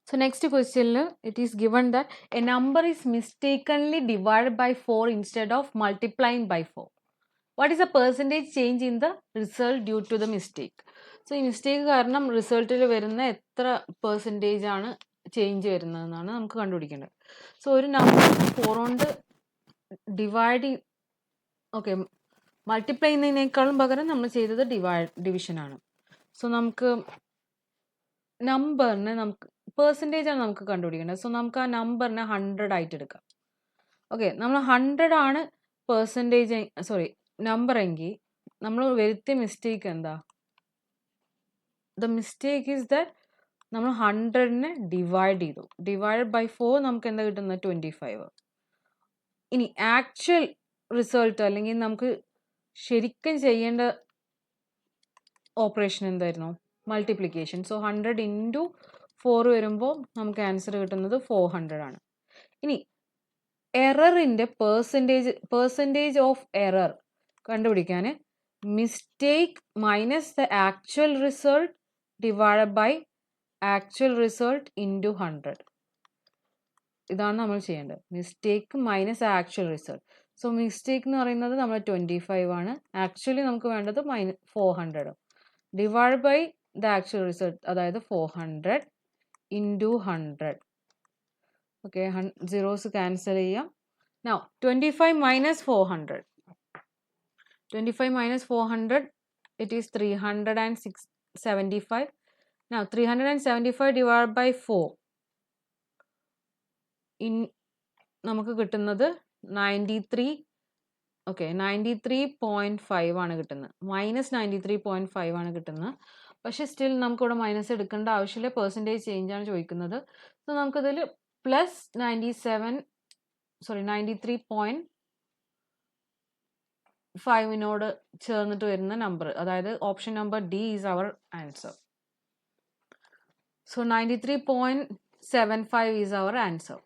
So next question, it is given that a number is mistakenly divided by 4 instead of multiplying by 4. What is the percentage change in the result due to the mistake? So ഈ mistake കാരണം റിസൾട്ടിൽ വരുന്ന എത്ര percentage ആണ് change വരുന്നതെന്നാണ് നമുക്ക് കണ്ടുപിടിക്കേണ്ടത്. So ഒരു number 4 കൊണ്ട് divide okay multiply ചെയ്യുന്നതിനേക്കാളും പകരം നമ്മൾ ചെയ്തത് ഡിവിഷനാണ്. സോ നമുക്ക് നമ്പറിനെ നമുക്ക് പെർസെൻറ്റേജ് ആണ് നമുക്ക് കണ്ടുപിടിക്കേണ്ടത്. സോ നമുക്ക് ആ നമ്പറിനെ 100 ആയിട്ട് എടുക്കാം. ഓക്കെ, നമ്മൾ 100 ആണ് പെർസെൻറ്റേജ് നമ്പർ എങ്കിൽ നമ്മൾ വരുത്തിയ മിസ്റ്റേക്ക് എന്താ? ദ മിസ്റ്റേക്ക് ഈസ് ദാറ്റ് നമ്മൾ 100നെ ഡിവൈഡ് ചെയ്തു. ഡിവൈഡ് ബൈ 4 നമുക്ക് എന്താ കിട്ടുന്നത്? 25. ഇനി ആക്ച്വൽ റിസൾട്ട് അല്ലെങ്കിൽ നമുക്ക് ശരിക്കും ചെയ്യേണ്ട ഓപ്പറേഷൻ എന്തായിരുന്നു? മൾട്ടിപ്ലിക്കേഷൻ. സോ 100 ഇൻറ്റു 4 വരുമ്പോൾ നമുക്ക് ആൻസർ കിട്ടുന്നത് 400 ആണ്. ഇനി എററിൻ്റെ പെർസെൻറ്റേജ് ഓഫ് എറർ കണ്ടുപിടിക്കാൻ mistake minus the actual result divide by actual result into 100. ഇതാണ് നമ്മൾ ചെയ്യേണ്ടത്. Mistake minus actual result. So mistake എന്ന് പറയുന്നത് നമ്മൾ 25 ആണ്. ആക്ച്വലി നമുക്ക് വേണ്ടത് 400. Divide by the actual result, അതായത് 400 ഇൻറ്റു 100. ഓക്കെ, സീറോസ് ക്യാൻസൽ ചെയ്യാം. Now 25 minus 400. 25 minus 400, it is 375. Now 375 divided by 4. നമുക്ക് കിട്ടുന്നത് 93. ഓക്കെ, 93.5 ആണ് കിട്ടുന്നത്. മൈനസ് 93.5 ആണ് കിട്ടുന്നത്. പക്ഷെ സ്റ്റിൽ നമുക്കിവിടെ മൈനസ് എടുക്കേണ്ട ആവശ്യമില്ല. പെർസെൻറ്റേജ് ചേഞ്ച് ആണ് ചോദിക്കുന്നത്. സോ നമുക്കിതിൽ പ്ലസ് 93.5നോട് ചേർന്നിട്ട് വരുന്ന നമ്പർ, അതായത് option number D is our answer. So 93.75 is our answer.